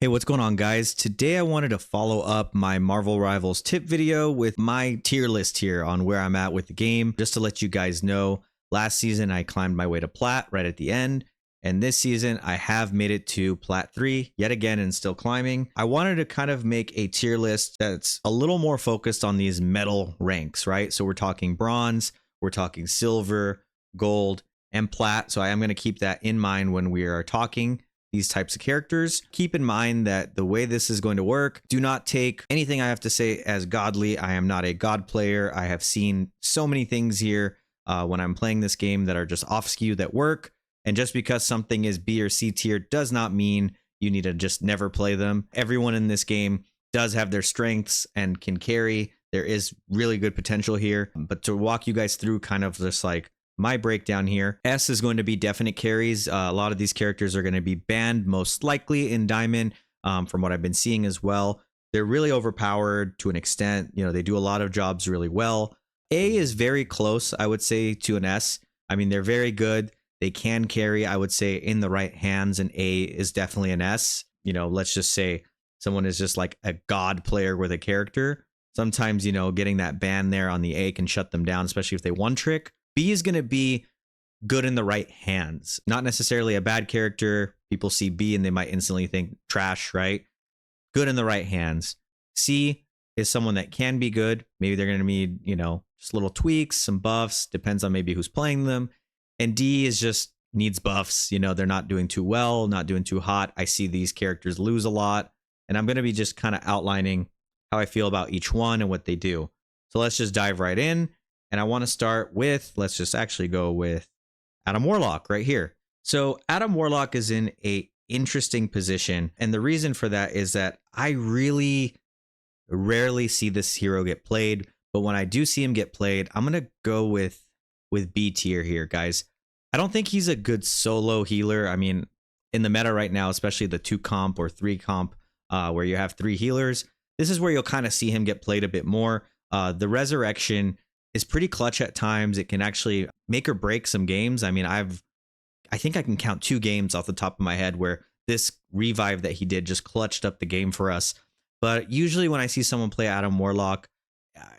Hey, what's going on, guys? Today I wanted to follow up my Marvel Rivals tip video with my tier list here on where I'm at with the game. Just to let you guys know, last season I climbed my way to Plat right at the end, and this season I have made it to Plat 3 yet again and still climbing. I wanted to kind of make a tier list that's a little more focused on these metal ranks, right? So we're talking bronze, we're talking silver, gold, and Plat. So I am going to keep that in mind when we are talking these types of characters. Keep in mind that the way this is going to work, do not take anything I have to say as godly. I am not a god player. I have seen so many things here when I'm playing this game that are just off skew that work. And just because something is B or C tier does not mean you need to just never play them. Everyone in this game does have their strengths and can carry. There is really good potential here. But to walk you guys through kind of just like my breakdown here, S is going to be definite carries. A lot of these characters are going to be banned most likely in Diamond, from what I've been seeing as well. They're really overpowered to an extent. You know, they do a lot of jobs really well. A is very close, I would say, to an S. I mean, they're very good. They can carry, I would say, in the right hands, and A is definitely an S. You know, let's just say someone is just like a god player with a character. Sometimes, you know, getting that ban there on the A can shut them down, especially if they one trick. B is going to be good in the right hands, not necessarily a bad character. People see B and they might instantly think trash, right? Good in the right hands. C is someone that can be good. Maybe they're going to need, you know, just little tweaks, some buffs, depends on maybe who's playing them. And D is just needs buffs. You know, they're not doing too well, not doing too hot. I see these characters lose a lot, and I'm going to be just kind of outlining how I feel about each one and what they do. So let's just dive right in. And I want to start with, let's just actually go with Adam Warlock right here. So Adam Warlock is in a interesting position. And the reason for that is that I really rarely see this hero get played. But when I do see him get played, I'm going to go with B tier here, guys. I don't think he's a good solo healer. I mean, in the meta right now, especially the 2 comp or 3 comp, where you have 3 healers, this is where you'll kind of see him get played a bit more. The resurrection is pretty clutch at times. It can actually make or break some games. I mean, I think I can count 2 games off the top of my head where this revive that he did just clutched up the game for us. But usually when I see someone play Adam Warlock,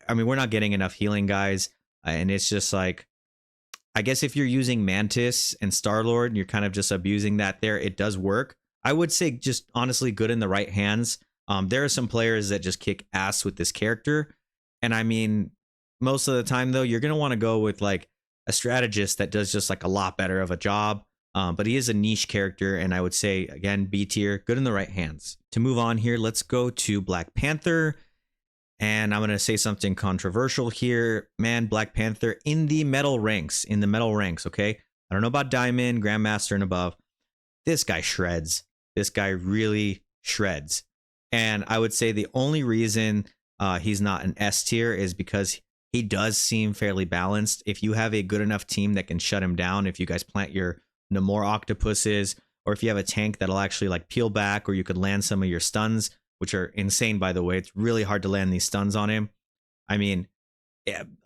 I mean, we're not getting enough healing, guys. And it's just like, I guess if you're using Mantis and Star-Lord and you're kind of just abusing that there, it does work. I would say just honestly good in the right hands. There are some players that just kick ass with this character. And I mean, most of the time, though, you're going to want to go with like a strategist that does just like a lot better of a job. But he is a niche character. And I would say, again, B tier, good in the right hands. To move on here, let's go to Black Panther. And I'm going to say something controversial here. Man, Black Panther in the metal ranks, okay? I don't know about Diamond, Grandmaster, and above. This guy shreds. This guy really shreds. And I would say the only reason he's not an S tier is because he does seem fairly balanced. If you have a good enough team that can shut him down, if you guys plant your Namor octopuses, or if you have a tank that'll actually like peel back, or you could land some of your stuns, which are insane, by the way. It's really hard to land these stuns on him. I mean,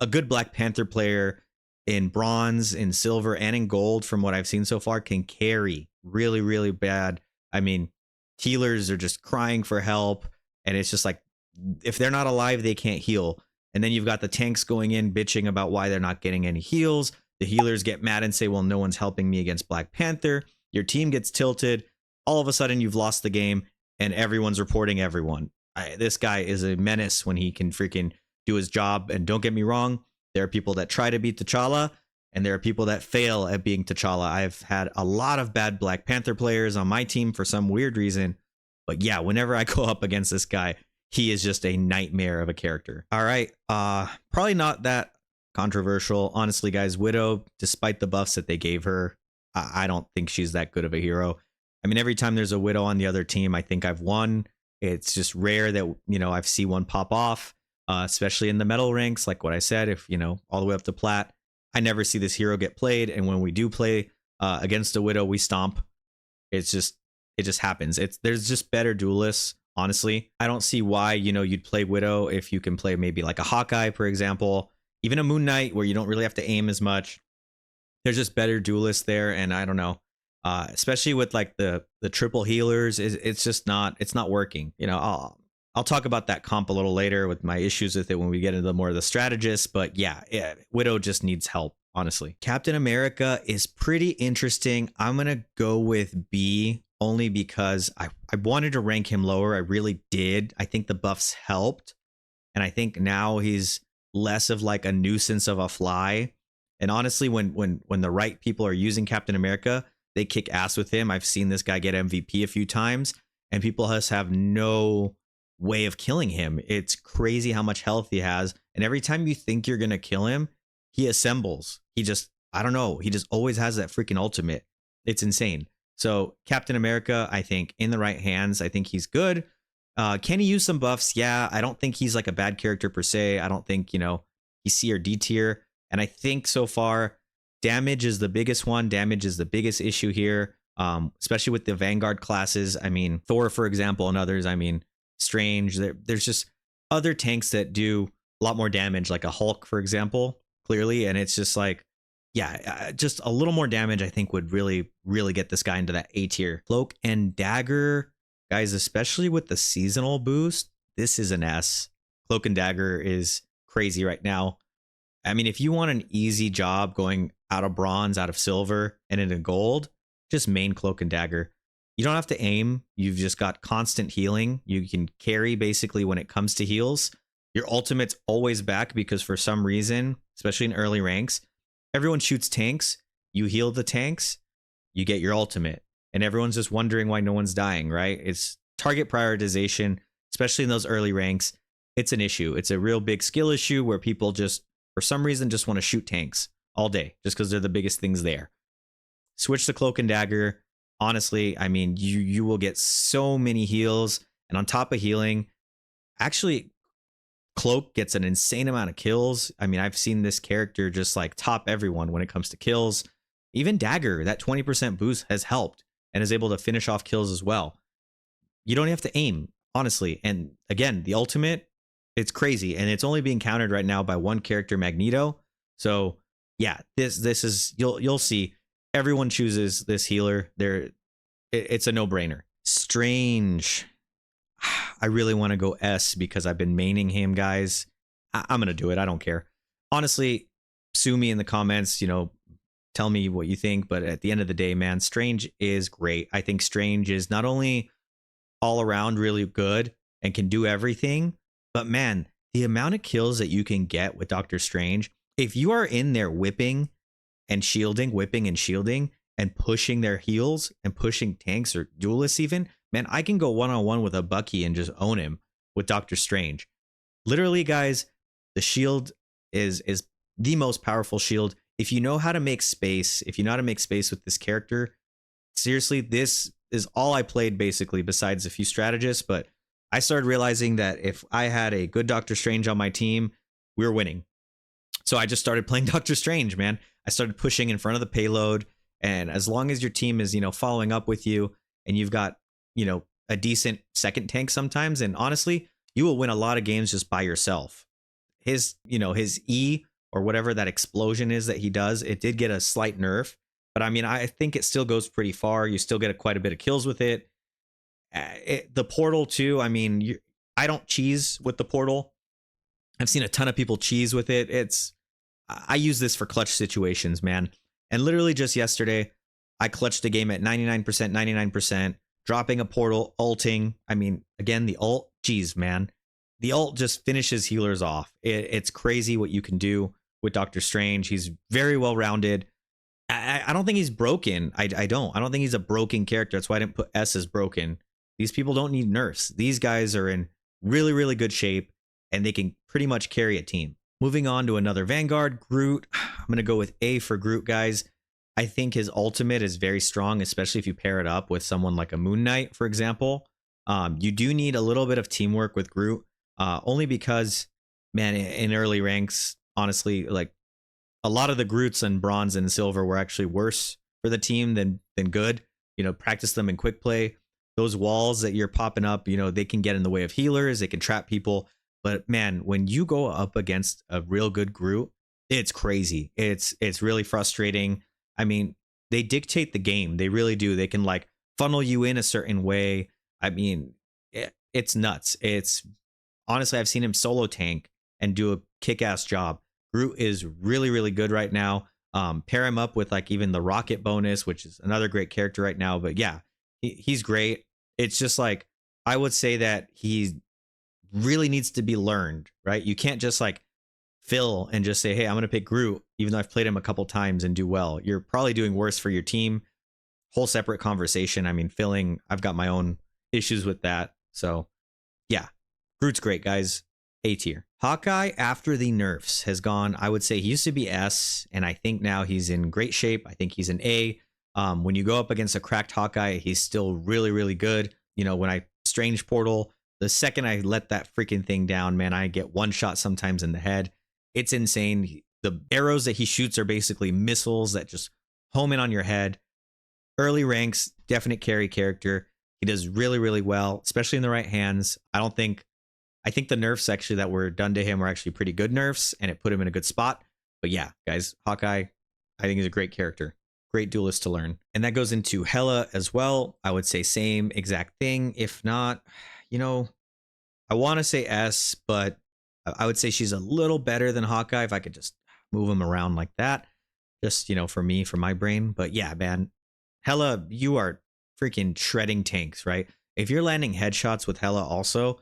a good Black Panther player in bronze, in silver, and in gold, from what I've seen so far, can carry really, really bad. I mean, healers are just crying for help, and it's just like, if they're not alive, they can't heal. And then you've got the tanks going in bitching about why they're not getting any heals. The healers get mad and say, well, no one's helping me against Black Panther. Your team gets tilted. All of a sudden, you've lost the game and everyone's reporting everyone. This guy is a menace when he can freaking do his job. And don't get me wrong, there are people that try to beat T'Challa and there are people that fail at being T'Challa. I've had a lot of bad Black Panther players on my team for some weird reason. But yeah, whenever I go up against this guy, he is just a nightmare of a character. All right, probably not that controversial. Honestly, guys, Widow, despite the buffs that they gave her, I don't think she's that good of a hero. I mean, every time there's a Widow on the other team, I think I've won. It's just rare that, you know, I've seen one pop off, especially in the metal ranks. Like what I said, if, you know, all the way up to Plat, I never see this hero get played. And when we do play against a Widow, we stomp. It just happens. There's just better duelists. Honestly, I don't see why, you know, you'd play Widow if you can play maybe like a Hawkeye, for example, even a Moon Knight where you don't really have to aim as much. There's just better duelists there. And I don't know. especially with like the triple healers. It's just not, it's not working. You know, I'll talk about that comp a little later with my issues with it when we get into more of the strategists. But yeah, Widow just needs help, honestly. Captain America is pretty interesting. I'm going to go with B only because I wanted to rank him lower. I really did. I think the buffs helped. And I think now he's less of like a nuisance of a fly. And honestly, when the right people are using Captain America, they kick ass with him. I've seen this guy get MVP a few times, and people just have no way of killing him. It's crazy how much health he has. And every time you think you're going to kill him, he assembles. He just, I don't know. He just always has that freaking ultimate. It's insane. So Captain America, I think in the right hands, I think he's good. Can he use some buffs? Yeah, I don't think he's like a bad character per se. I don't think, you know, he's C or D tier. And I think so far, damage is the biggest one. Damage is the biggest issue here, especially with the Vanguard classes. I mean, Thor, for example, and others. I mean, Strange. There's just other tanks that do a lot more damage, like a Hulk, for example, clearly. And it's just like, yeah, just a little more damage, I think, would really, really get this guy into that A tier. Cloak and Dagger, guys, especially with the seasonal boost, this is an S. Cloak and Dagger is crazy right now. I mean, if you want an easy job going out of bronze, out of silver, and into gold, just main Cloak and Dagger. You don't have to aim. You've just got constant healing. You can carry basically when it comes to heals. Your ultimate's always back because for some reason, especially in early ranks, everyone shoots tanks. You heal the tanks, you get your ultimate. And everyone's just wondering why no one's dying, right? It's target prioritization, especially in those early ranks. It's an issue. It's a real big skill issue where people just, for some reason, just want to shoot tanks all day just because they're the biggest things there. Switch to Cloak and Dagger. Honestly, I mean, you will get so many heals. And on top of healing, actually, Cloak gets an insane amount of kills. I mean, I've seen this character just like top everyone when it comes to kills. Even Dagger, that 20% boost has helped and is able to finish off kills as well. You don't have to aim, honestly. And again, the ultimate, it's crazy. And it's only being countered right now by one character, Magneto. So yeah, this is, you'll see. Everyone chooses this healer. It's a no-brainer. Strange. I really want to go S because I've been maining him, guys. I'm going to do it. I don't care. Honestly, sue me in the comments, you know, tell me what you think. But at the end of the day, man, Strange is great. I think Strange is not only all around really good and can do everything, but man, the amount of kills that you can get with Doctor Strange, if you are in there whipping and shielding, whipping and shielding, and pushing their heals and pushing tanks or duelists even, man, I can go one-on-one with a Bucky and just own him with Doctor Strange. Literally, guys, the shield is the most powerful shield. If you know how to make space, if you know how to make space with this character, seriously, this is all I played basically besides a few strategists, but I started realizing that if I had a good Doctor Strange on my team, we were winning. So I just started playing Doctor Strange, man. I started pushing in front of the payload. And as long as your team is, you know, following up with you and you've got, you know, a decent second tank sometimes, and honestly, you will win a lot of games just by yourself. His, you know, his E or whatever that explosion is that he does, it did get a slight nerf. But I mean, I think it still goes pretty far. You still get quite a bit of kills with it. The portal too. I mean, I don't cheese with the portal. I've seen a ton of people cheese with it. I use this for clutch situations, man. And literally just yesterday, I clutched a game at 99%, 99%, dropping a portal, ulting. I mean, again, the ult, geez, man. The ult just finishes healers off. It's crazy what you can do with Doctor Strange. He's very well-rounded. I don't think he's broken. I don't think he's a broken character. That's why I didn't put S as broken. These people don't need nerfs. These guys are in really, really good shape, and they can pretty much carry a team. Moving on to another Vanguard, Groot. I'm going to go with A for Groot, guys. I think his ultimate is very strong, especially if you pair it up with someone like a Moon Knight, for example. You do need a little bit of teamwork with Groot, only because, man, in early ranks, honestly, like a lot of the Groots in bronze and silver were actually worse for the team than good. You know, practice them in quick play. Those walls that you're popping up, you know, they can get in the way of healers. They can trap people. But man, when you go up against a real good Groot, it's crazy. It's really frustrating. I mean, they dictate the game. They really do. They can like funnel you in a certain way. I mean, it's nuts. It's honestly, I've seen him solo tank and do a kick-ass job. Groot is really, really good right now. Pair him up with like even the rocket bonus, which is another great character right now. But yeah, he's great. It's just like, I would say that he really needs to be learned, right? You can't just like fill and just say, hey, I'm going to pick Groot, even though I've played him a couple times and do well. You're probably doing worse for your team. Whole separate conversation. I mean, filling, I've got my own issues with that. So yeah, Groot's great, guys. A tier. Hawkeye, after the nerfs, has gone, I would say he used to be S, and I think now he's in great shape. I think he's an A. When you go up against a cracked Hawkeye, he's still really, really good. You know, when I Strange Portal, the second I let that freaking thing down, man, I get one shot sometimes in the head. It's insane. The arrows that he shoots are basically missiles that just home in on your head. Early ranks, definite carry character. He does really, really well, especially in the right hands. I think the nerfs actually that were done to him were actually pretty good nerfs, and it put him in a good spot. But yeah, guys, Hawkeye, I think he's a great character. Great duelist to learn. And that goes into Hela as well. I would say same exact thing. If not, you know, I want to say S, but I would say she's a little better than Hawkeye if I could just move him around like that. Just, you know, for me, for my brain. But yeah, man, Hela, you are freaking shredding tanks, right? If you're landing headshots with Hela also,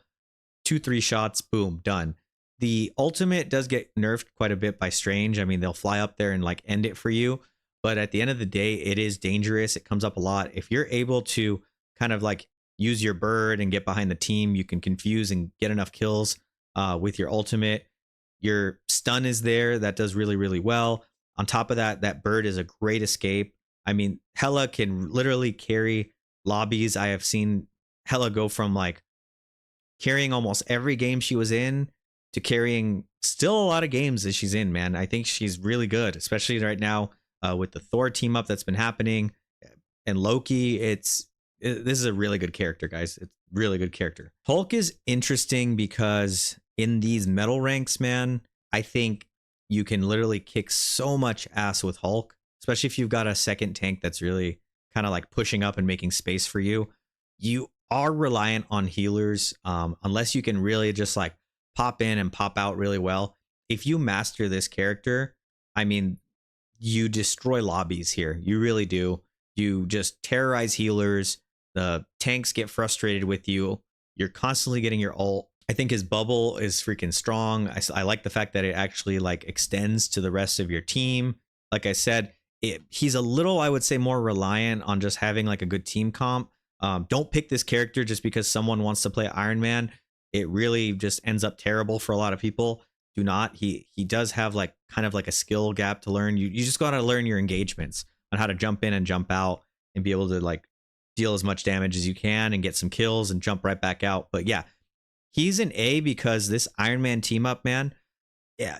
2-3 shots, boom, done. The ultimate does get nerfed quite a bit by Strange. I mean, they'll fly up there and like end it for you. But at the end of the day, it is dangerous. It comes up a lot. If you're able to kind of like use your bird and get behind the team, you can confuse and get enough kills with your ultimate. Your stun is there. That does really, really well. On top of that, that bird is a great escape. I mean, Hela can literally carry lobbies. I have seen Hela go from like carrying almost every game she was in to carrying still a lot of games that she's in, man. I think she's really good, especially right now with the Thor team up that's been happening and Loki. This is a really good character, guys. It's really good character. Hulk is interesting because in these metal ranks, man, I think you can literally kick so much ass with Hulk, especially if you've got a second tank that's really kind of like pushing up and making space for you. You are reliant on healers unless you can really just like pop in and pop out really well. If you master this character, I mean, you destroy lobbies here. You really do. You just terrorize healers. The tanks get frustrated with you. You're constantly getting your ult. I think his bubble is freaking strong. I like the fact that it actually like extends to the rest of your team. Like I said, he's a little, I would say, more reliant on just having like a good team comp. Don't pick this character just because someone wants to play Iron Man. It really just ends up terrible for a lot of people. Do not. He does have like kind of like a skill gap to learn. You just got to learn your engagements on how to jump in and jump out and be able to like deal as much damage as you can and get some kills and jump right back out. But yeah, he's an A because this Iron Man team up, man, yeah,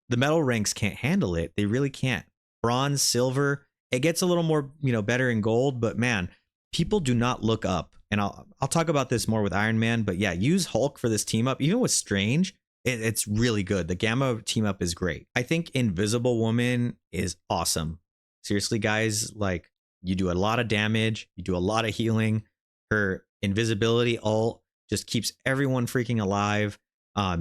the metal ranks can't handle it. They really can't. Bronze, silver, it gets a little more, you know, better in gold, but man, people do not look up. And I'll talk about this more with Iron Man, but yeah, use Hulk for this team up. Even with Strange, it's really good. The Gamma team up is great. I think Invisible Woman is awesome. Seriously, guys, like you do a lot of damage, you do a lot of healing. Her invisibility ult just keeps everyone freaking alive.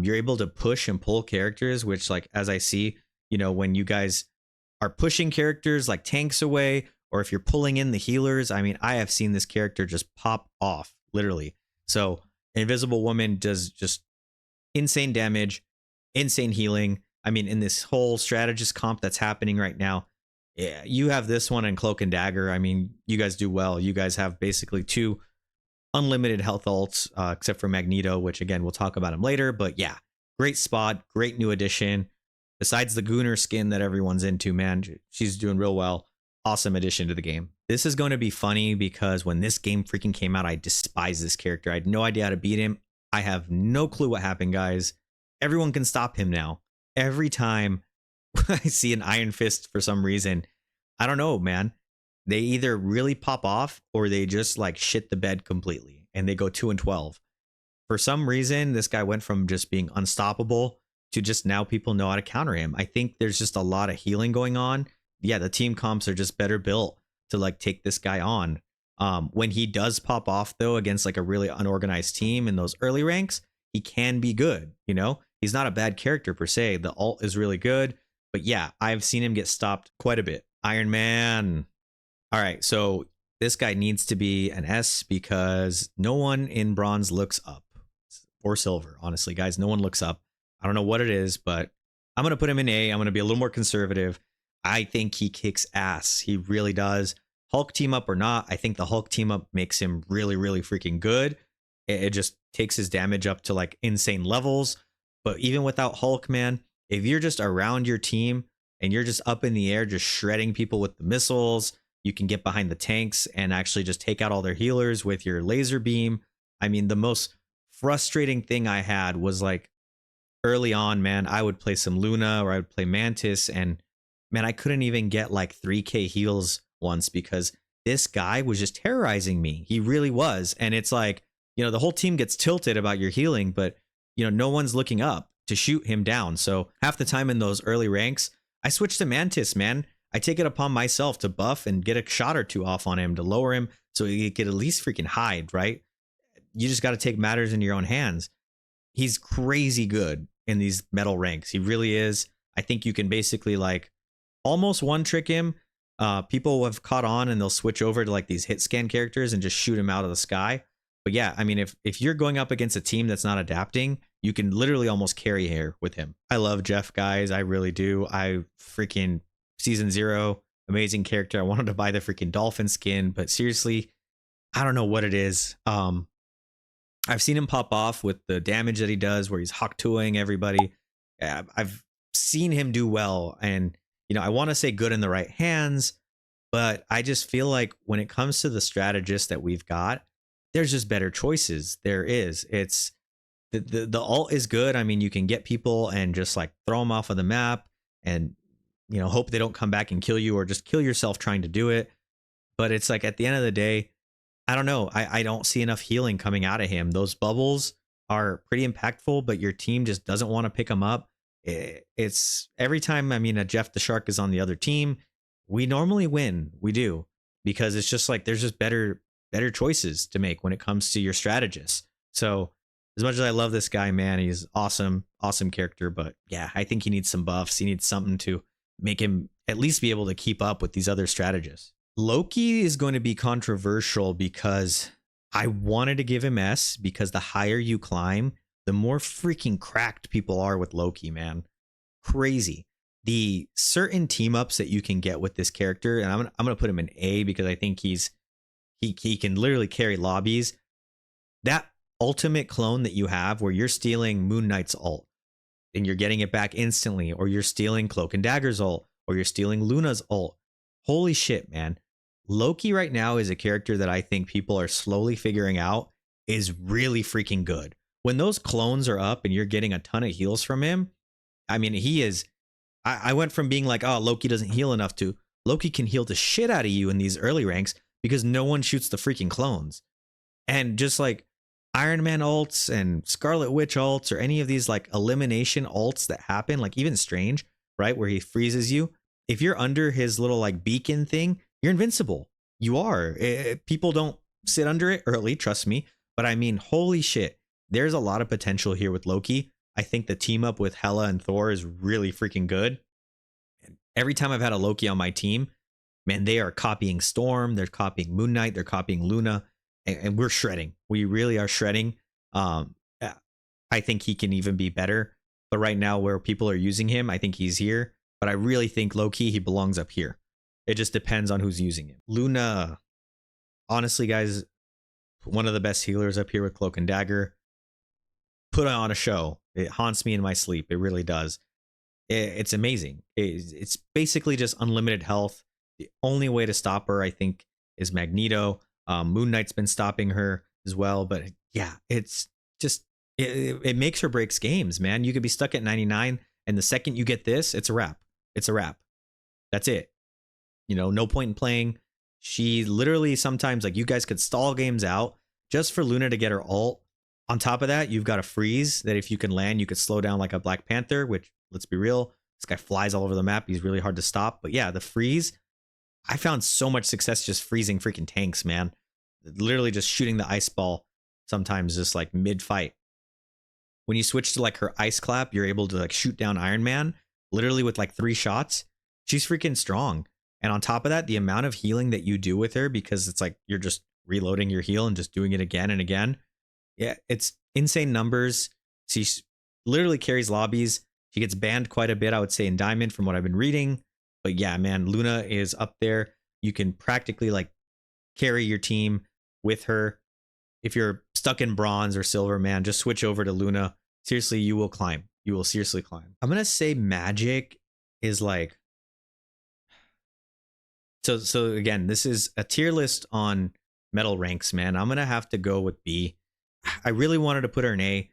You're able to push and pull characters, which like, as I see, you know, when you guys are pushing characters like tanks away, or if you're pulling in the healers, I mean, I have seen this character just pop off, literally. So Invisible Woman does just insane damage, insane healing. I mean, in this whole strategist comp that's happening right now, yeah, you have this one and Cloak and Dagger. I mean, you guys do well. You guys have basically 2 unlimited health ults, except for Magneto, which again, we'll talk about him later. But yeah, great spot, great new addition. Besides the Gooner skin that everyone's into, man, she's doing real well. Awesome addition to the game. This is going to be funny because when this game freaking came out, I despised this character. I had no idea how to beat him. I have no clue what happened, guys. Everyone can stop him now. Every time I see an Iron Fist for some reason, I don't know, man. They either really pop off or they just like shit the bed completely and they go 2-12. For some reason, this guy went from just being unstoppable to just now people know how to counter him. I think there's just a lot of healing going on. Yeah, the team comps are just better built. to like take this guy on. When he does pop off though against like a really unorganized team in those early ranks, he can be good. You know, he's not a bad character per se. The ult is really good, but yeah, I've seen him get stopped quite a bit. Iron Man. All right, so this guy needs to be an S because no one in bronze looks up, or silver. Honestly, guys, no one looks up. I don't know what it is, but I'm going to put him in A. I'm going to be a little more conservative. I think he kicks ass. He really does. Hulk team up or not, I think the Hulk team up makes him really, really freaking good. It just takes his damage up to like insane levels. But even without Hulk, man, if you're just around your team and you're just up in the air, just shredding people with the missiles, you can get behind the tanks and actually just take out all their healers with your laser beam. I mean, the most frustrating thing I had was like early on, man, I would play some Luna or I would play Mantis, and man, I couldn't even get like 3k heals once because this guy was just terrorizing me. He really was. And it's like, you know, the whole team gets tilted about your healing, but you know, no one's looking up to shoot him down. So half the time in those early ranks, I switch to Mantis, man. I take it upon myself to buff and get a shot or two off on him to lower him so he could at least freaking hide, right? You just got to take matters into your own hands. He's crazy good in these metal ranks. He really is. I think you can basically like almost one trick him. People have caught on and they'll switch over to like these hit scan characters and just shoot him out of the sky. But yeah, I mean, if you're going up against a team that's not adapting, you can literally almost carry hair with him. I love Jeff, guys. I really do. I freaking season 0, amazing character. I wanted to buy the freaking dolphin skin, but seriously, I don't know what it is. I've seen him pop off with the damage that he does where he's Hawk-Tuing everybody. I've seen him do well, and you know, I want to say good in the right hands, but I just feel like when it comes to the strategist that we've got, there's just better choices. There is. It's the ult is good. I mean, you can get people and just like throw them off of the map and, you know, hope they don't come back and kill you or just kill yourself trying to do it. But it's like at the end of the day, I don't know. I don't see enough healing coming out of him. Those bubbles are pretty impactful, but your team just doesn't want to pick them up. It's every time, I mean, a Jeff the Shark is on the other team, we normally win. We do, because it's just like there's just better choices to make when it comes to your strategists. So as much as I love this guy, man, he's awesome character. But yeah, I think he needs some buffs. He needs something to make him at least be able to keep up with these other strategists. Loki is going to be controversial because I wanted to give him S because the higher you climb, the more freaking cracked people are with Loki, man. Crazy. The certain team ups that you can get with this character, and I'm gonna put him in A because I think he can literally carry lobbies. That ultimate clone that you have where you're stealing Moon Knight's ult and you're getting it back instantly, or you're stealing Cloak and Dagger's ult, or you're stealing Luna's ult. Holy shit, man. Loki right now is a character that I think people are slowly figuring out is really freaking good. When those clones are up and you're getting a ton of heals from him, I mean, he is... I went from being like, oh, Loki doesn't heal enough to Loki can heal the shit out of you in these early ranks because no one shoots the freaking clones. And just like Iron Man ults and Scarlet Witch ults or any of these like elimination ults that happen, like even Strange, right, where he freezes you. If you're under his little like beacon thing, you're invincible. You are. People don't sit under it early, trust me. But I mean, holy shit, there's a lot of potential here with Loki. I think the team up with Hela and Thor is really freaking good. And every time I've had a Loki on my team, man, they are copying Storm, they're copying Moon Knight, they're copying Luna, and we're shredding. We really are shredding. I think he can even be better. But right now, where people are using him, I think he's here. But I really think low-key, he belongs up here. It just depends on who's using him. Luna, honestly, guys, one of the best healers up here with Cloak and Dagger. Put on a show. It haunts me in my sleep. It really does. It's amazing. It's basically just unlimited health. The only way to stop her, I think, is Magneto. Moon Knight's been stopping her as well. But yeah, it's just, it makes or breaks games, man. You could be stuck at 99, and the second you get this, it's a wrap. It's a wrap. That's it. You know, no point in playing. She literally sometimes, like, you guys could stall games out just for Luna to get her ult. On top of that, you've got a freeze that if you can land, you could slow down like a Black Panther, which, let's be real, this guy flies all over the map. He's really hard to stop. But yeah, the freeze, I found so much success just freezing freaking tanks, man. Literally just shooting the ice ball sometimes just like mid fight. When you switch to like her ice clap, you're able to like shoot down Iron Man literally with like 3 shots. She's freaking strong. And on top of that, the amount of healing that you do with her, because it's like you're just reloading your heal and just doing it again and again. Yeah, it's insane numbers. She literally carries lobbies. She gets banned quite a bit, I would say, in Diamond from what I've been reading. But yeah, man, Luna is up there. You can practically like carry your team with her. If you're stuck in bronze or silver, man, just switch over to Luna. Seriously, you will climb. You will seriously climb. I'm gonna say Magik is like, so again, this is a tier list on metal ranks, man. I'm gonna have to go with B. I really wanted to put her in A.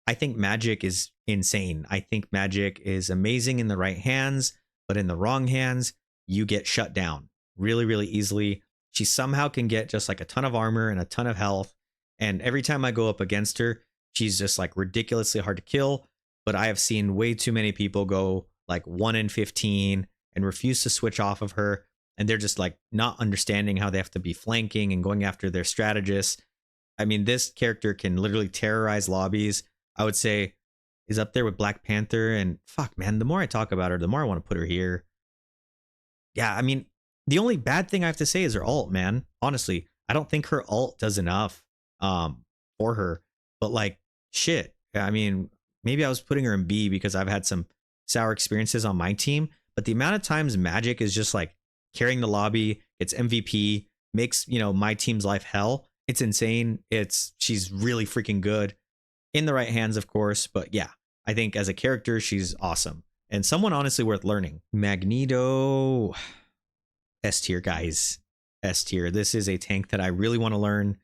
I think Magik is insane. I think Magik is amazing in the right hands, but in the wrong hands, you get shut down really, really easily. She somehow can get just like a ton of armor and a ton of health. And every time I go up against her, she's just like ridiculously hard to kill. But I have seen way too many people go like 1 in 15 and refuse to switch off of her. And they're just like not understanding how they have to be flanking and going after their strategists. I mean, this character can literally terrorize lobbies. I would say is up there with Black Panther. And fuck, man, the more I talk about her, the more I want to put her here. Yeah, I mean, the only bad thing I have to say is her ult, man. Honestly, I don't think her ult does enough for her. But like, shit. I mean, maybe I was putting her in B because I've had some sour experiences on my team. But the amount of times Magik is just like carrying the lobby, it's MVP, makes, you know, my team's life hell. It's insane. She's really freaking good in the right hands, of course. But yeah, I think as a character, she's awesome and someone honestly worth learning. Magneto, S tier, guys. S tier. This is a tank that I really want to learn.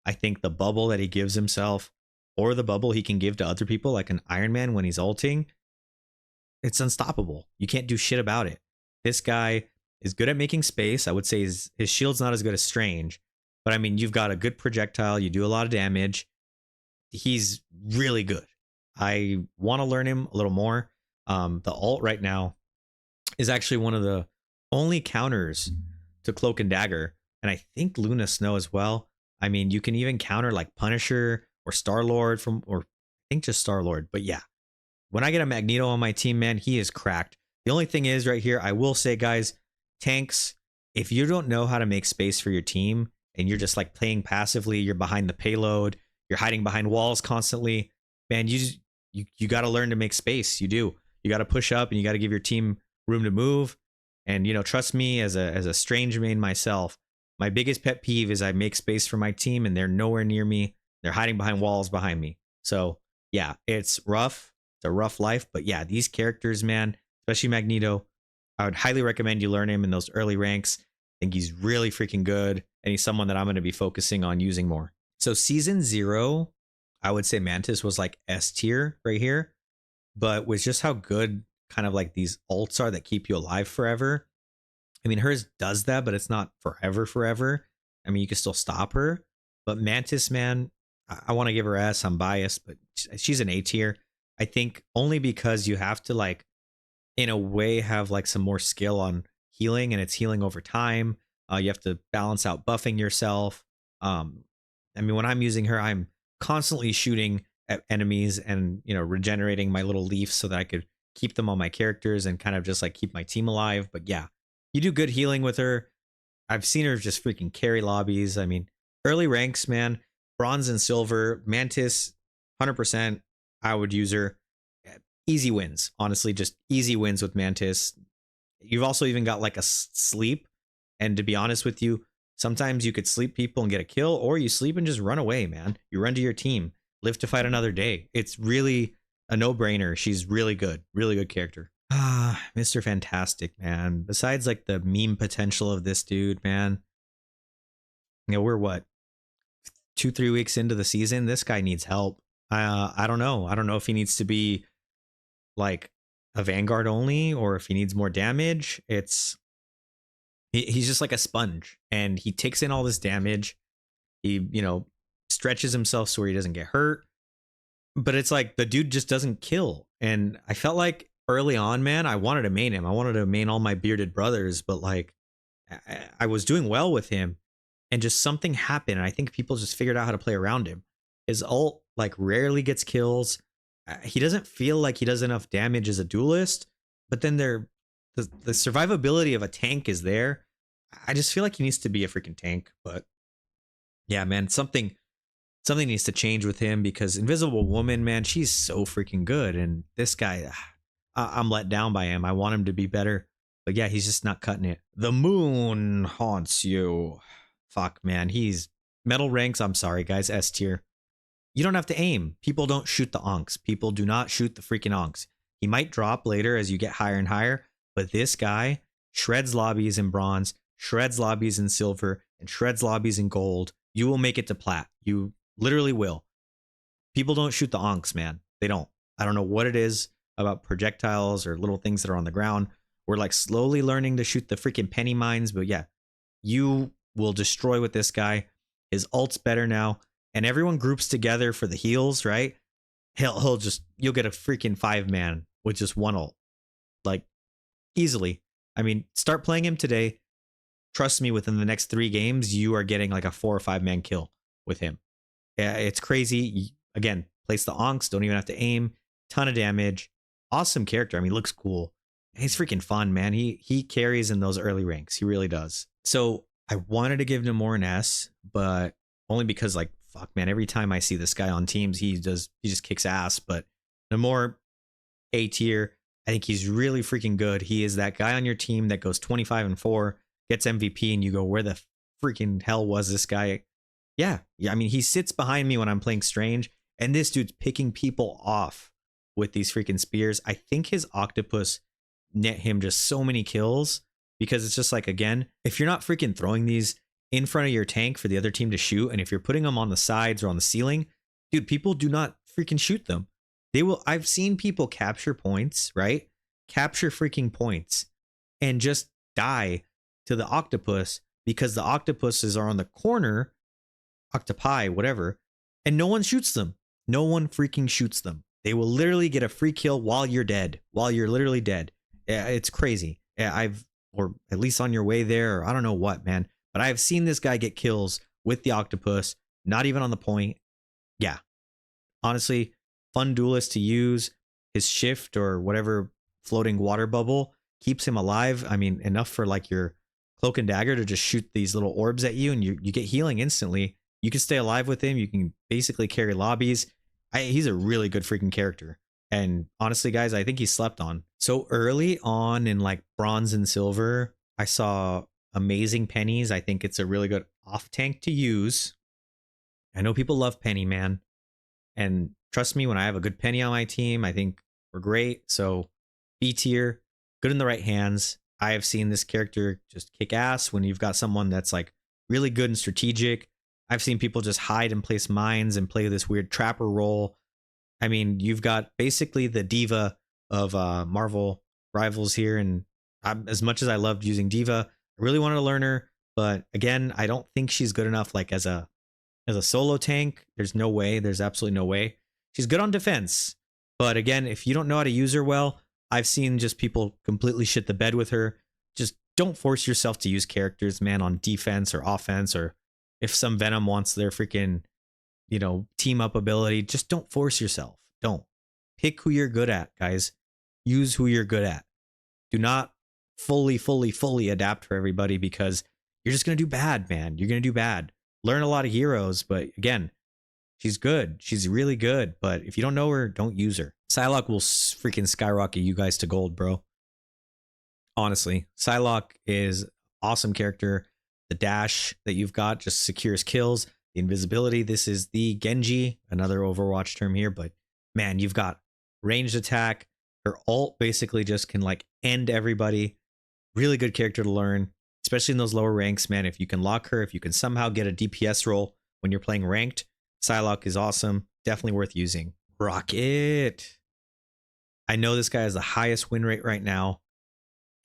I think the bubble that he gives himself or the bubble he can give to other people like an Iron Man when he's ulting, it's unstoppable. You can't do shit about it. This guy is good at making space. I would say his shield's not as good as Strange. But I mean, you've got a good projectile. You do a lot of damage. He's really good. I want to learn him a little more. The ult right now is actually one of the only counters to Cloak and Dagger. And I think Luna Snow as well. I mean, you can even counter like Punisher or Star-Lord or I think just Star-Lord. But yeah, when I get a Magneto on my team, man, he is cracked. The only thing is right here, I will say, guys, tanks, if you don't know how to make space for your team and you're just like playing passively, you're behind the payload, you're hiding behind walls constantly, man, you got to learn to make space. You do. You got to push up and you got to give your team room to move. And, you know, trust me, as a Strange main myself, my biggest pet peeve is I make space for my team and they're nowhere near me. They're hiding behind walls behind me. So yeah, it's rough. It's a rough life. But yeah, these characters, man, especially Magneto, I would highly recommend you learn him in those early ranks. I think he's really freaking good. And he's someone that I'm going to be focusing on using more. So season 0, I would say Mantis was like S tier right here. But with just how good kind of like these ults are that keep you alive forever. I mean, hers does that, but it's not forever. I mean, you can still stop her. But Mantis, man, I want to give her S. I'm biased, but she's an A tier. I think only because you have to like, in a way, have like some more skill on healing, and it's healing over time. You have to balance out buffing yourself. I mean, when I'm using her, I'm constantly shooting at enemies and, you know, regenerating my little leaves so that I could keep them on my characters and kind of just like keep my team alive. But yeah, you do good healing with her. I've seen her just freaking carry lobbies. I mean, early ranks, man, bronze and silver, Mantis, 100%. I would use her. Easy wins, honestly, just easy wins with Mantis. You've also even got like a sleep. And to be honest with you, sometimes you could sleep people and get a kill, or you sleep and just run away, man. You run to your team, live to fight another day. It's really a no-brainer. She's really good character. Ah, Mr. Fantastic, man. Besides like the meme potential of this dude, man. You know, we're what, 2-3 weeks into the season? This guy needs help. I don't know. I don't know if he needs to be like a Vanguard only or if he needs more damage. He's just like a sponge and he takes in all this damage. He, you know, stretches himself so he doesn't get hurt. But it's like the dude just doesn't kill. And I felt like early on, man, I wanted to main him. I wanted to main all my bearded brothers, but like I was doing well with him, and just something happened. And I think people just figured out how to play around him. His ult like rarely gets kills. He doesn't feel like he does enough damage as a duelist, but then the survivability of a tank is there. I just feel like he needs to be a freaking tank. But yeah, man, something needs to change with him, because Invisible Woman, man, she's so freaking good, and this guy, I'm let down by him. I want him to be better, but yeah, he's just not cutting it. The moon haunts you. Fuck, man, he's metal ranks. I'm sorry, guys, S tier. You don't have to aim. People don't shoot the onks. People do not shoot the freaking onks. He might drop later as you get higher and higher, but this guy shreds lobbies in bronze, shreds lobbies in silver, and shreds lobbies in gold. You will make it to plat. You literally will. People don't shoot the onks, man. They don't. I don't know what it is about projectiles or little things that are on the ground. We're like slowly learning to shoot the freaking penny mines, but yeah, you will destroy with this guy. His ult's better now, and everyone groups together for the heals, right? He'll just, you'll get a freaking 5-man with just one ult, like easily. I mean, start playing him today. Trust me, within the next 3 games, you are getting like a 4 or 5-man kill with him. Yeah, it's crazy. Again, place the onks, don't even have to aim. Ton of damage. Awesome character. I mean, looks cool. He's freaking fun, man. He carries in those early ranks. He really does. So I wanted to give Namor an S, but only because, like, fuck, man, every time I see this guy on teams, he just kicks ass. But Namor, A tier. I think he's really freaking good. He is that guy on your team that goes 25-4, gets MVP, and you go, where the freaking hell was this guy? Yeah. I mean, he sits behind me when I'm playing Strange, and this dude's picking people off with these freaking spears. I think his octopus net him just so many kills, because it's just like, again, if you're not freaking throwing these in front of your tank for the other team to shoot, and if you're putting them on the sides or on the ceiling, dude, people do not freaking shoot them. They will. I've seen people capture points, right? Capture freaking points and just die to the octopus, because the octopuses are on the corner, octopi, whatever, and no one shoots them. No one freaking shoots them. They will literally get a free kill while you're dead, while you're literally dead. Yeah, it's crazy. Yeah, or at least on your way there, or I don't know what, man. But I've seen this guy get kills with the octopus, not even on the point. Yeah, honestly, fun duelist to use. His shift or whatever floating water bubble keeps him alive. I mean, enough for like your cloak and dagger to just shoot these little orbs at you, and you get healing instantly. You can stay alive with him. You can basically carry lobbies. He's a really good freaking character. And honestly, guys, I think he's slept on. So early on in like bronze and silver, I saw amazing pennies. I think it's a really good off tank to use. I know people love penny, man. And trust me, when I have a good penny on my team, I think we're great. So B tier, good in the right hands. I have seen this character just kick ass when you've got someone that's like really good and strategic. I've seen people just hide and place mines and play this weird trapper role. I mean, you've got basically the diva of Marvel Rivals here. And as much as I loved using diva, I really wanted to learn her. But again, I don't think she's good enough like as a solo tank. There's no way. There's absolutely no way. She's good on defense. But again, if you don't know how to use her well, I've seen just people completely shit the bed with her. Just don't force yourself to use characters, man, on defense or offense, or if some Venom wants their freaking, team up ability, just don't force yourself. Don't. Pick who you're good at, guys. Use who you're good at. Do not fully adapt for everybody, because you're just going to do bad, man. You're going to do bad. Learn a lot of heroes, but again, she's good. She's really good, but if you don't know her, don't use her. Psylocke will freaking skyrocket you guys to gold, bro. Honestly, Psylocke is awesome character. The dash that you've got just secures kills. The invisibility, this is the Genji, another Overwatch term here, but man, you've got ranged attack. Her ult basically just can like end everybody. Really good character to learn, especially in those lower ranks, man. If you can lock her, if you can somehow get a DPS role when you're playing ranked, Psylocke is awesome. Definitely worth using. Rocket. I know this guy has the highest win rate right now,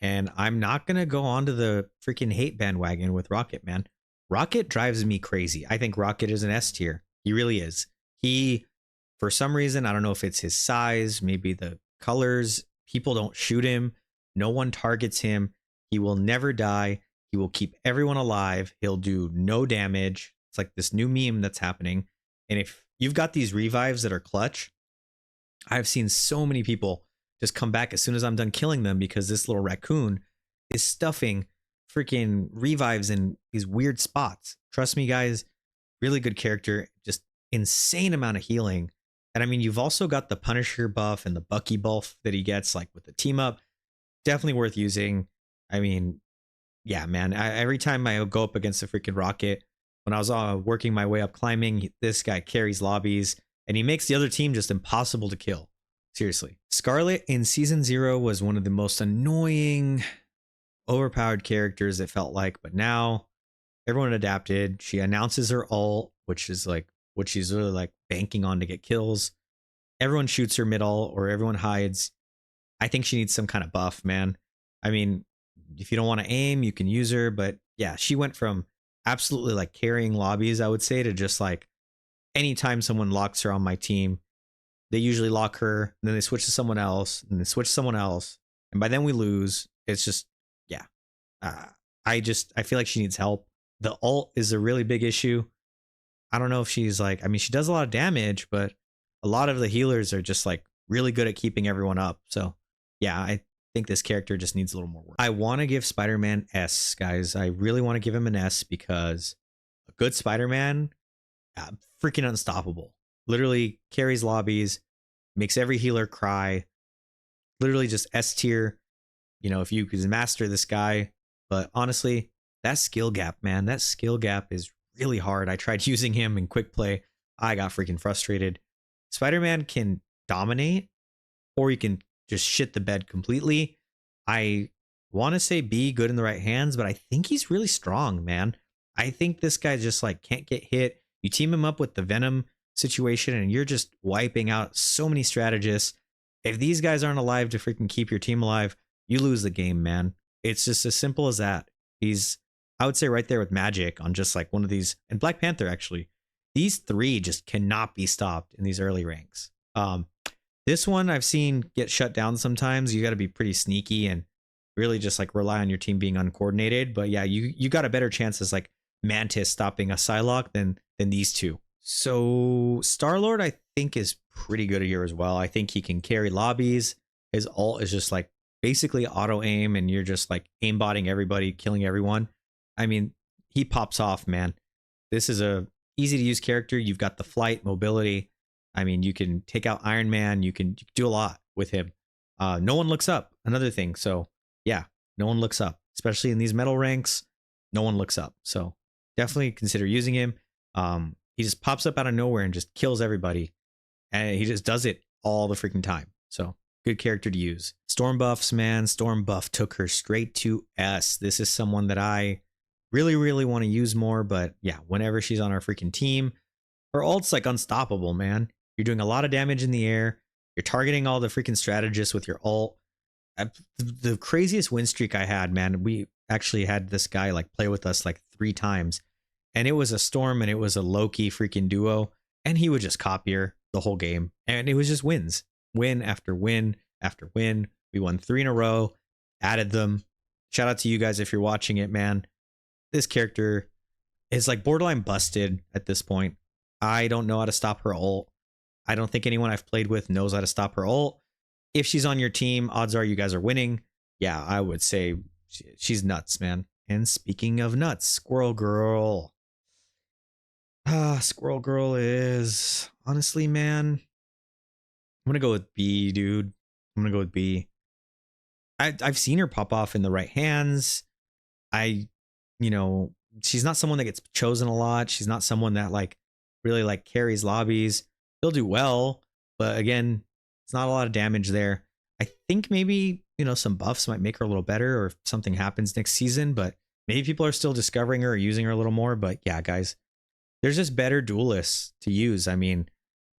and I'm not going to go onto the freaking hate bandwagon with Rocket, man. Rocket drives me crazy. I think Rocket is an S tier. He really is. He, for some reason, I don't know if it's his size, maybe the colors, people don't shoot him. No one targets him. He will never die. He will keep everyone alive. He'll do no damage. It's like this new meme that's happening. And if you've got these revives that are clutch, I've seen so many people just come back as soon as I'm done killing them because this little raccoon is stuffing freaking revives in these weird spots. Trust me, guys, really good character, just insane amount of healing. And I mean, you've also got the Punisher buff and the Bucky buff that he gets like with the team up. Definitely worth using. I mean, yeah, man, every time I go up against a freaking Rocket, when I was working my way up climbing, this guy carries lobbies and he makes the other team just impossible to kill. Seriously. Scarlet in season 0 was one of the most annoying, overpowered characters, it felt like, but now everyone adapted. She announces her ult, which is like what she's really like banking on to get kills. Everyone shoots her mid ult or everyone hides. I think she needs some kind of buff, man. I mean, if you don't want to aim, you can use her, but yeah, she went from absolutely like carrying lobbies, I would say, to just like anytime someone locks her on my team, they usually lock her, and then they switch to someone else, and then switch to someone else, and by then we lose. It's just, yeah. I feel like she needs help. The ult is a really big issue. I don't know if she's like, I mean, she does a lot of damage, but a lot of the healers are just like really good at keeping everyone up. So yeah, I think this character just needs a little more work. I want to give Spider-Man S, guys. I really want to give him an S because a good Spider-Man, freaking unstoppable. Literally carries lobbies, makes every healer cry. Literally just S tier. You know, if you could master this guy. But honestly, that skill gap, man, that skill gap is really hard. I tried using him in quick play. I got freaking frustrated. Spider-Man can dominate, or you can just shit the bed completely. I want to say B, good in the right hands, but I think he's really strong, man. I think this guy just like can't get hit. You team him up with the Venom situation and you're just wiping out so many strategists. If these guys aren't alive to freaking keep your team alive, you lose the game, man. It's just as simple as that. He's, I would say, right there with Magik on just like one of these, and Black Panther actually. These three just cannot be stopped in these early ranks. This one I've seen get shut down sometimes. You got to be pretty sneaky and really just like rely on your team being uncoordinated. But yeah, you got a better chance as like Mantis stopping a Psylocke than these two. So Star-Lord I think is pretty good here as well. I think he can carry lobbies. His ult is just like basically auto aim and you're just like aimbotting everybody, killing everyone. I mean, he pops off, man. This is a easy to use character. You've got the flight, mobility. I mean, you can take out Iron Man. You can do a lot with him. No one looks up. Another thing. So yeah, no one looks up, especially in these metal ranks. No one looks up. So definitely consider using him. He just pops up out of nowhere and just kills everybody. And he just does it all the freaking time. So good character to use. Storm buffs, man. Storm buff took her straight to S. This is someone that I really, really want to use more. But yeah, whenever she's on our freaking team, her ult's like unstoppable, man. You're doing a lot of damage in the air. You're targeting all the freaking strategists with your ult. The craziest win streak I had, man, we actually had this guy like play with us like 3 times. And it was a Storm and it was a Loki freaking duo. And he would just copy her the whole game. And it was just wins. Win after win after win. We won 3 in a row. Added them. Shout out to you guys if you're watching it, man. This character is like borderline busted at this point. I don't know how to stop her ult. I don't think anyone I've played with knows how to stop her ult. If she's on your team, odds are you guys are winning. Yeah, I would say she's nuts, man. And speaking of nuts, Squirrel Girl. Squirrel Girl is, honestly, man, I'm going to go with B, dude. I'm going to go with B. I've seen her pop off in the right hands. You know, she's not someone that gets chosen a lot. She's not someone that like really like carries lobbies. She'll do well, but again, it's not a lot of damage there. I think maybe, you know, some buffs might make her a little better or if something happens next season, but maybe people are still discovering her or using her a little more. But yeah, guys, there's just better duelists to use. I mean,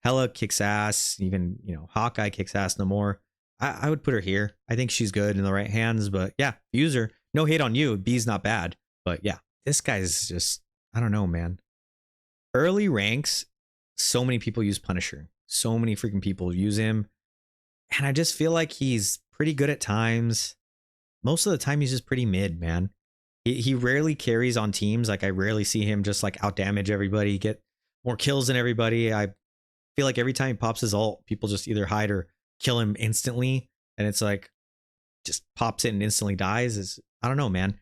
Hela kicks ass, even, you know, Hawkeye kicks ass no more. I would put her here. I think she's good in the right hands, but yeah, use her. No hate on you. B's not bad, but yeah, this guy's just, I don't know, man. Early ranks, so many people use Punisher. So many freaking people use him. And I just feel like he's pretty good at times. Most of the time, he's just pretty mid, man. He rarely carries on teams. Like I rarely see him just like out damage everybody, get more kills than everybody. I feel like every time he pops his ult, people just either hide or kill him instantly. And it's like just pops it and instantly dies. Is I don't know, man.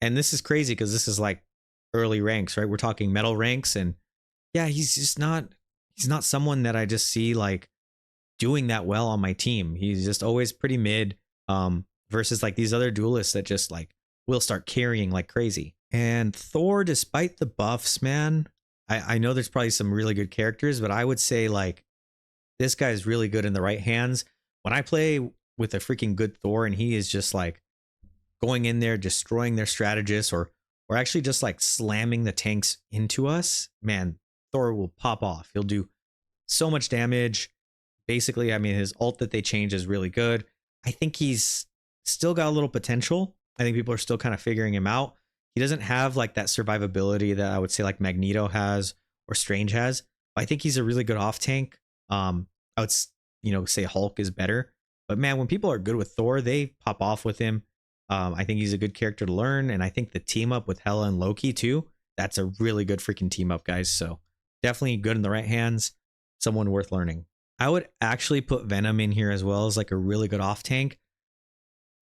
And this is crazy because this is like early ranks, right? We're talking metal ranks, and yeah, he's not someone that I just see like doing that well on my team. He's just always pretty mid. Versus like these other duelists that just like will start carrying like crazy. And Thor, despite the buffs, man, I know there's probably some really good characters, but I would say like this guy is really good in the right hands. When I play with a freaking good Thor and he is just like going in there, destroying their strategists, or actually just like slamming the tanks into us, man, Thor will pop off. He'll do so much damage. Basically, I mean, his ult that they change is really good. I think he's still got a little potential. I think people are still kind of figuring him out. He doesn't have like that survivability that I would say like Magneto has or Strange has. I think he's a really good off tank. I would, say Hulk is better. But man, when people are good with Thor, they pop off with him. I think he's a good character to learn. And I think the team up with Hela and Loki too, that's a really good freaking team up, guys. So definitely good in the right hands. Someone worth learning. I would actually put Venom in here as well as like a really good off tank.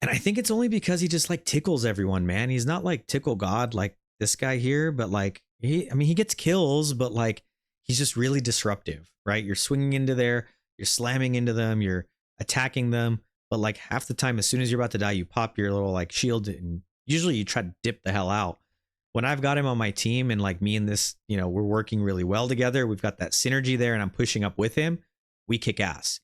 And I think it's only because he just like tickles everyone, man. He's not like tickle god like this guy here, but like he gets kills, but like he's just really disruptive, right? You're swinging into there, you're slamming into them, you're attacking them, but like half the time, as soon as you're about to die, you pop your little like shield, and usually you try to dip the hell out. When I've got him on my team and like me and this, we're working really well together, we've got that synergy there, and I'm pushing up with him, we kick ass.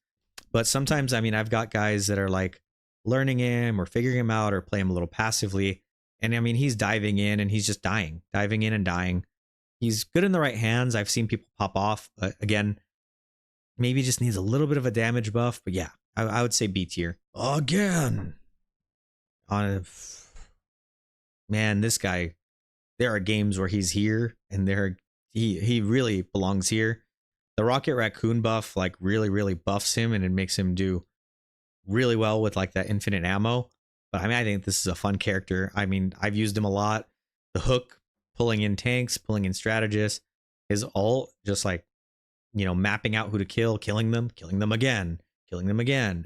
But sometimes, I mean, I've got guys that are like learning him or figuring him out or play him a little passively. And I mean, he's diving in and he's just diving in and dying. He's good in the right hands. I've seen people pop off, but again, maybe just needs a little bit of a damage buff. But yeah, I would say B tier. Again. Man, this guy, there are games where he's here and he really belongs here. The Rocket Raccoon buff like really buffs him, and it makes him do really well with like that infinite ammo. But I mean, I think this is a fun character. I mean, I've used him a lot. The hook, pulling in tanks, pulling in strategists, his ult, just like, mapping out who to kill, killing them again,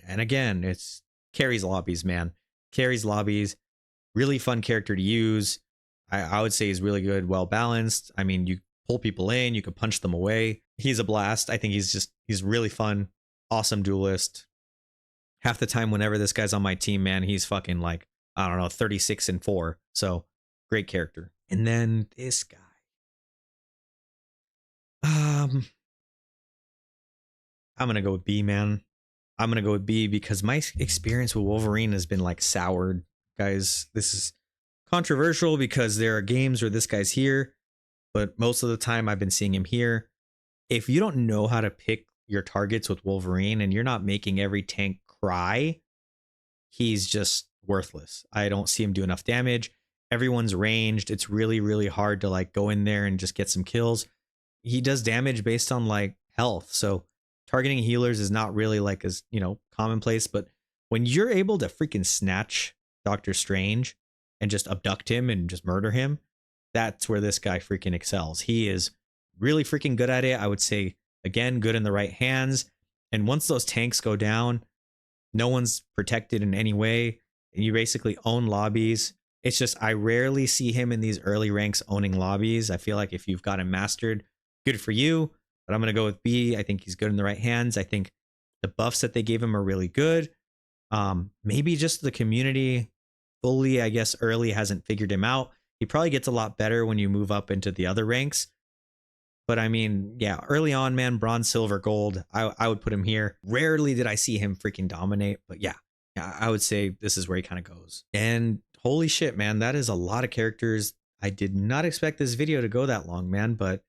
and again. It's carries lobbies, man. Carries lobbies. Really fun character to use. I would say he's really good, well balanced. I mean, you pull people in, you can punch them away. He's a blast. I think he's really fun. Awesome duelist. Half the time whenever this guy's on my team, man, he's fucking like, I don't know, 36-4. So great character. And then this guy. I'm gonna go with B, man. I'm gonna go with B because my experience with Wolverine has been like soured. Guys, this is controversial because there are games where this guy's here, but most of the time I've been seeing him here. If you don't know how to pick your targets with Wolverine and you're not making every tank cry, he's just worthless. I don't see him do enough damage. Everyone's ranged. It's really hard to like go in there and just get some kills. He does damage based on like health. So targeting healers is not really like as, commonplace, but when you're able to freaking snatch Doctor Strange and just abduct him and just murder him, that's where this guy freaking excels. He is really freaking good at it. I would say, again, good in the right hands. And once those tanks go down, no one's protected in any way. You basically own lobbies. It's just, I rarely see him in these early ranks owning lobbies. I feel like if you've got him mastered, good for you. But I'm going to go with B. I think he's good in the right hands. I think the buffs that they gave him are really good. Maybe just the community fully, I guess, early hasn't figured him out. He probably gets a lot better when you move up into the other ranks. But I mean, yeah, early on, man, bronze, silver, gold, I would put him here. Rarely did I see him freaking dominate, but yeah, I would say this is where he kind of goes. And holy shit, man, that is a lot of characters. I did not expect this video to go that long, man, but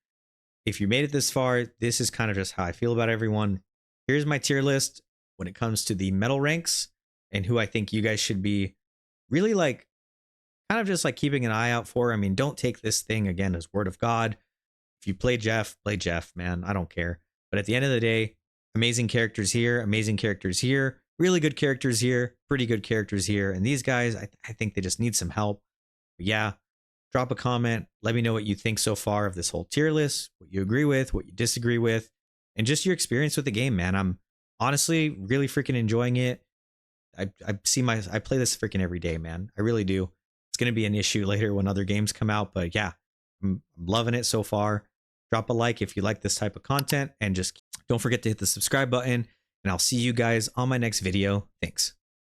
if you made it this far, this is kind of just how I feel about everyone. Here's my tier list when it comes to the metal ranks and who I think you guys should be really like kind of just like keeping an eye out for. I mean, don't take this thing again as word of God. If you play Jeff, man. I don't care. But at the end of the day, amazing characters here, really good characters here, pretty good characters here. And these guys, I think they just need some help. But yeah, drop a comment. Let me know what you think so far of this whole tier list, what you agree with, what you disagree with, and just your experience with the game, man. I'm honestly really freaking enjoying it. I play this freaking every day, man. I really do. It's going to be an issue later when other games come out, but yeah, I'm loving it so far. Drop a like if you like this type of content, and just don't forget to hit the subscribe button, and I'll see you guys on my next video. Thanks.